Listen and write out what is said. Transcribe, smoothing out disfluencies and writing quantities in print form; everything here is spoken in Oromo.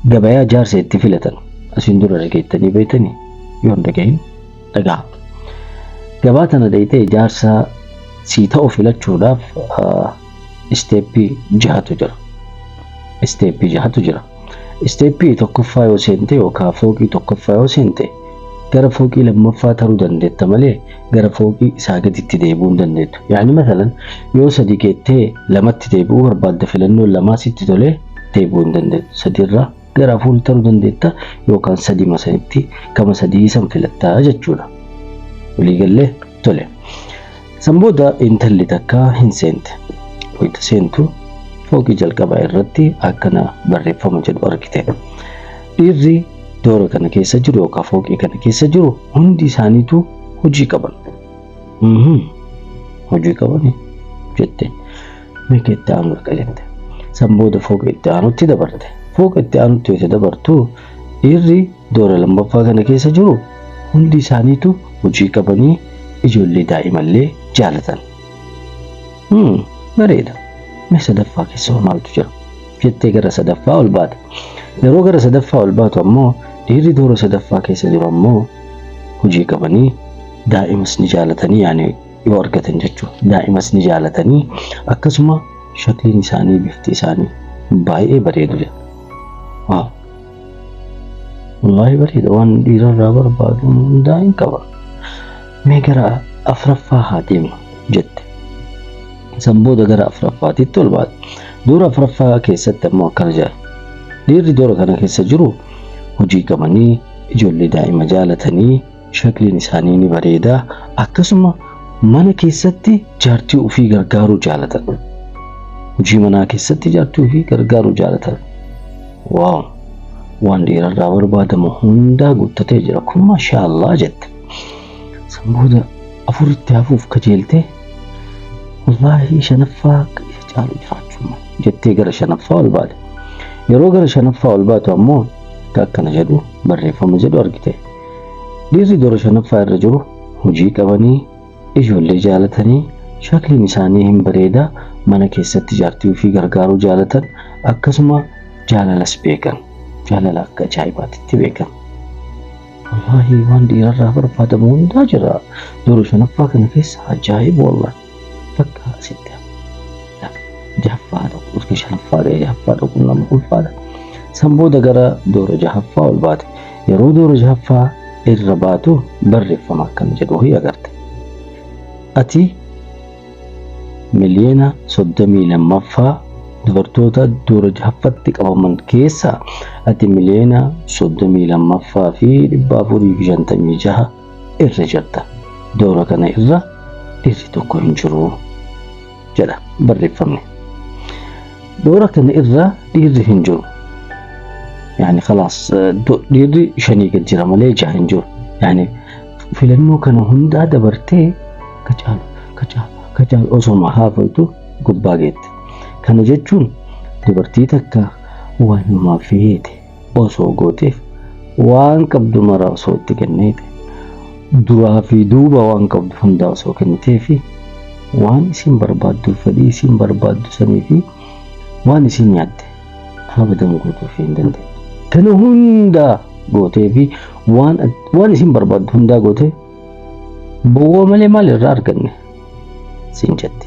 gabayaa jaarsa itti filatan asiin dura dhageettanii beektanii yoo hin dhagahin dhagaa. Gabaa tana dhayitee jaarsa sii ta'u filachuudhaaf isteeppii jahatu jira. Isteeppii tokkoffaa yoo seente yookaan fooqii tokkoffaa yoo seente gara fooqii lammaffaa taruu dandeetta malee gara fooqii isaa gaditti deebi'uu hin dandeettu. Yaani masalan yoo sadii geettee lamatti deebi'uu barbaadde filannoon lamaa sitti tolee deebi'uu hin dandeettu. Sadiirraa gara afur taruu dandeetta yookaan sadii masanitti kama sadii san filattaa jechuudha. Waliigallee tole. San booda intalli takka hin seente. Wayita seentu fooqii jalqabaa irratti akkana barreeffama jedhu argite. Dhiirri doora kana keessa jiru yookaan fooqii kana keessa jiru hundi isaaniitu hojii qaban. Hojii qabani jette. Meeqa itti aanu arga jette. San booda fooqa itti aanutti dabarte. Fooqa itti aanutti yoo dabartu dhiirri doora lammaffaa kana keessa jiru hundi isaaniitu hojii qabanii ijoollee daa'imallee jaalatan. Bareeda. Mee sadaffaa keessa maaltu jira jettee gara sadaffaa ol baate. Yeroo gara sadaffaa ol baatu ammoo dhiirri doora sadaffaa keessa jiru ammoo hojii qabanii daa'imas ni jaalatanii yaani yoo argatan jechuudha. Daa'imas ni jaalatanii akkasuma shakliin isaanii bifti isaanii baay'ee bareedu jira. Waaw. Wallahi bareeda waan dhiirarraa barbaadu hundaa hin qaba. Mee gara afuraffaa haa deemnu jette. San booda gara afuraffaatitti ol baate. Doora afuraffaa keessatti ammoo akkana jira. Dhiirri doora kana keessa jiru hojii qabanii ijoollee daa'ima jaalatanii shakliin isaanii ni bareeda akkasuma mana keessatti jaartii ofii gargaaruu jaalatan. Hojii manaa keessatti jaartii ofii gargaaruu jaalatan. Waaw. Waan dhiirarraa barbaadamu hundaa guuttatee jira. Kun maashaallah jette. San booda afuritti hafuuf kajeeltee wallahi shanaffaa caalu jiraachuu jettee gara shanaffaa ol baate. Yeroo gara shanaffaa ol baatu ammoo akkana jedhu barreeffama jedhu argite. Dhiirri doora shanaffaa irra jiru hojii qabanii ijoollee jaalatanii shakliin isaanii hin bareeda mana keessatti jaartii ofii gargaaruu jaalatan akkasuma jaalalas beekan. Jaalala akka ajaa'ibaatitti beekan. Wallahi waan dhiirarraa barbaadamu hundaa jira. Doora shanaffaa kana keessa ajaa'iba wallahi. Bakka asitti jahaffaadha. Urga shanaffaadha jahaffaadha kun nama ulfaadha. San booda gara doora jahaffaa ol baate. Yeroo doora jahaffaa irra baatu barreeffama akkana jedhu ho'i agarte. Ati miliyoona 32ffaa dubartoota doora jahaffatti qabaman keessaa ati miliyoona 32ffaa fi 456 irra jirta. Doora kana irra dhiirri tokko hin jiru jedha barreeffamni. Doora kana irra dhiirri hin jiru. Yani خلاص dhiirri 5 gad jira malee 6 hin jiru. Yani filannoo kana hundaa dabartee kacaalu osoo haafaytu gubbaa geette. Kana jechuun dubartii takka waan namaaf feete osoo gooteef waan qabdu mara osoo itti kenneete duraa fi duuba waan qabdu hundaa osoo kennitee fi waan isin barbaaddu fedhii isin barbaaddu sanii fi waan isin nyaadde abadan gootuuf hin dandeettu. Kana hundaa gootee fi waan isin barbaaddu hundaa gootee bowwaa malee maal irraa arganne siin jette.